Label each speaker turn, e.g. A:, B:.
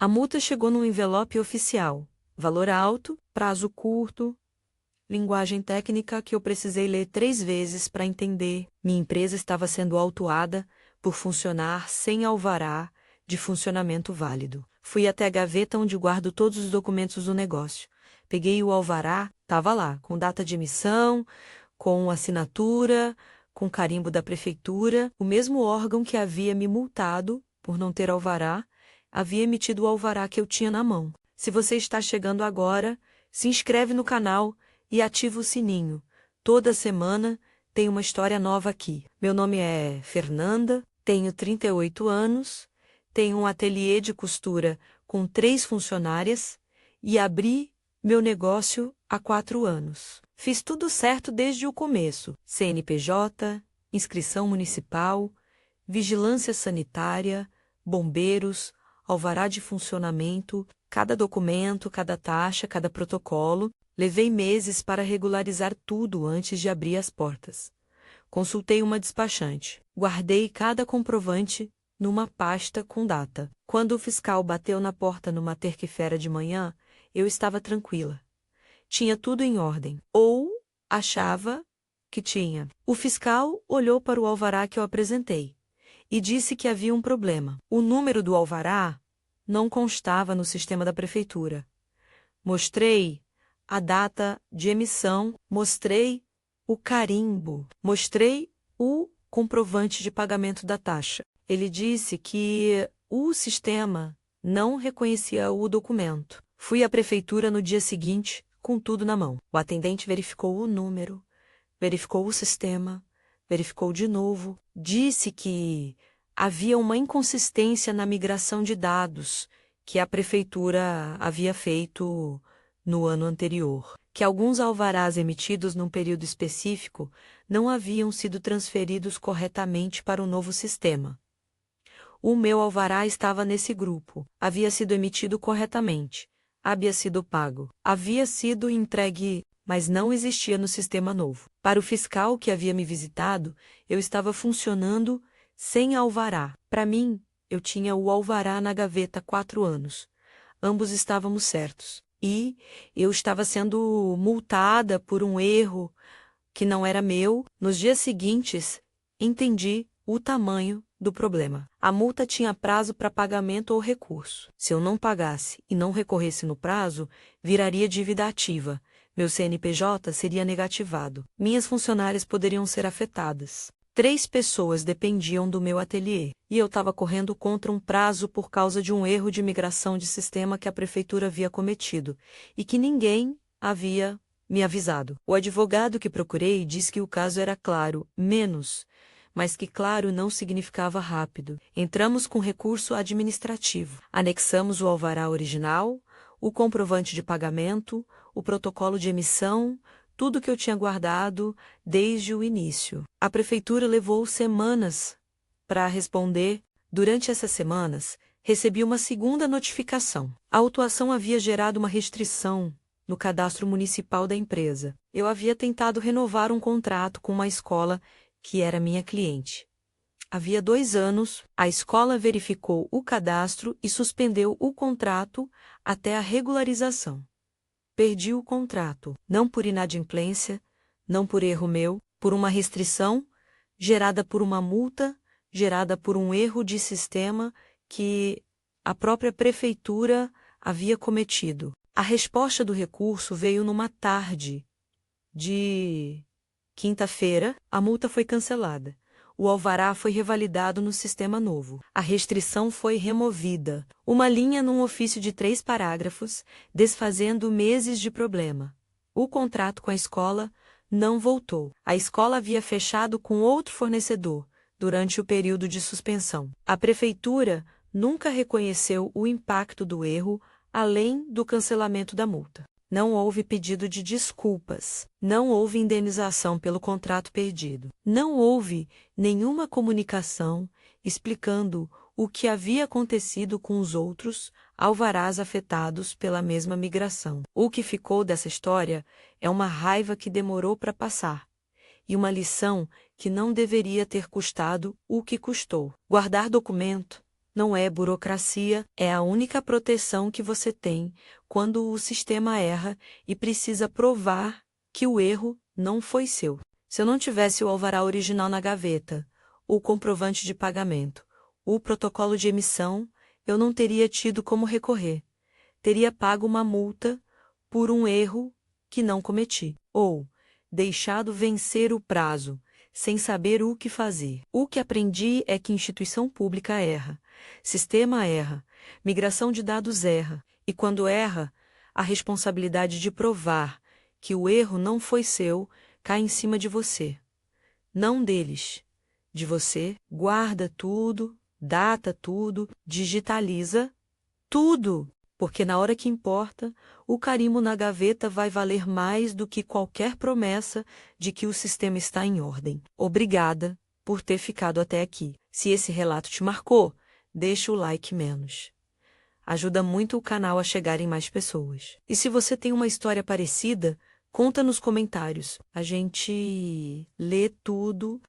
A: A multa chegou num envelope oficial. Valor alto, prazo curto, linguagem técnica que eu precisei ler 3 vezes para entender. Minha empresa estava sendo autuada por funcionar sem alvará de funcionamento válido. Fui até a gaveta onde guardo todos os documentos do negócio. Peguei o alvará, estava lá, com data de emissão, com assinatura, com carimbo da prefeitura. O mesmo órgão que havia me multado por não ter alvará, havia emitido o alvará que eu tinha na mão. Se você está chegando agora, se inscreve no canal e ativa o sininho. Toda semana tem uma história nova aqui. Meu nome é Fernanda, tenho 38 anos, tenho um ateliê de costura com 3 funcionárias e abri meu negócio há 4 anos. Fiz tudo certo desde o começo: CNPJ, inscrição municipal, vigilância sanitária, bombeiros, alvará de funcionamento, cada documento, cada taxa, cada protocolo. Levei meses para regularizar tudo antes de abrir as portas. Consultei uma despachante. Guardei cada comprovante numa pasta com data. Quando o fiscal bateu na porta numa terça-feira de manhã, eu estava tranquila. Tinha tudo em ordem. Ou achava que tinha. O fiscal olhou para o alvará que eu apresentei e disse que havia um problema. O número do alvará não constava no sistema da prefeitura. Mostrei a data de emissão, mostrei o carimbo, mostrei o comprovante de pagamento da taxa. Ele disse que o sistema não reconhecia o documento. Fui à prefeitura no dia seguinte, com tudo na mão. O atendente verificou o número, verificou o sistema, verificou de novo, disse que havia uma inconsistência na migração de dados que a prefeitura havia feito no ano anterior, que alguns alvarás emitidos num período específico não haviam sido transferidos corretamente para o novo sistema. O meu alvará estava nesse grupo, havia sido emitido corretamente, havia sido pago, havia sido entregue, mas não existia no sistema novo. Para o fiscal que havia me visitado, eu estava funcionando sem alvará. Para mim, eu tinha o alvará na gaveta há 4 anos. Ambos estávamos certos. E eu estava sendo multada por um erro que não era meu. Nos dias seguintes, entendi o tamanho do problema. A multa tinha prazo para pagamento ou recurso. Se eu não pagasse e não recorresse no prazo, viraria dívida ativa. Meu CNPJ seria negativado. Minhas funcionárias poderiam ser afetadas. 3 pessoas dependiam do meu ateliê, e eu estava correndo contra um prazo por causa de um erro de migração de sistema que a prefeitura havia cometido, e que ninguém havia me avisado. O advogado que procurei disse que o caso era claro, menos, mas que claro não significava rápido. Entramos com recurso administrativo. Anexamos o alvará original, o comprovante de pagamento, o protocolo de emissão, tudo que eu tinha guardado desde o início. A prefeitura levou semanas para responder. Durante essas semanas, recebi uma segunda notificação. A autuação havia gerado uma restrição no cadastro municipal da empresa. Eu havia tentado renovar um contrato com uma escola que era minha cliente. Havia 2 anos, a escola verificou o cadastro e suspendeu o contrato até a regularização. Perdi o contrato, não por inadimplência, não por erro meu, por uma restrição gerada por uma multa, gerada por um erro de sistema que a própria prefeitura havia cometido. A resposta do recurso veio numa tarde de quinta-feira. A multa foi cancelada. O alvará foi revalidado no sistema novo. A restrição foi removida. Uma linha num ofício de 3 parágrafos, desfazendo meses de problema. O contrato com a escola não voltou. A escola havia fechado com outro fornecedor durante o período de suspensão. A prefeitura nunca reconheceu o impacto do erro, além do cancelamento da multa. Não houve pedido de desculpas, não houve indenização pelo contrato perdido, não houve nenhuma comunicação explicando o que havia acontecido com os outros alvarás afetados pela mesma migração. O que ficou dessa história é uma raiva que demorou para passar e uma lição que não deveria ter custado o que custou. Guardar documento não é burocracia, é a única proteção que você tem quando o sistema erra e precisa provar que o erro não foi seu. Se eu não tivesse o alvará original na gaveta, o comprovante de pagamento, o protocolo de emissão, eu não teria tido como recorrer. Teria pago uma multa por um erro que não cometi, ou deixado vencer o prazo, sem saber o que fazer. O que aprendi é que instituição pública erra, sistema erra, migração de dados erra, e quando erra, a responsabilidade de provar que o erro não foi seu cai em cima de você, não deles. De você, guarda tudo, data tudo, digitaliza tudo, porque na hora que importa, o carimbo na gaveta vai valer mais do que qualquer promessa de que o sistema está em ordem. Obrigada por ter ficado até aqui. Se esse relato te marcou, deixa o like menos. Ajuda muito o canal a chegar em mais pessoas. E se você tem uma história parecida, conta nos comentários. A gente lê tudo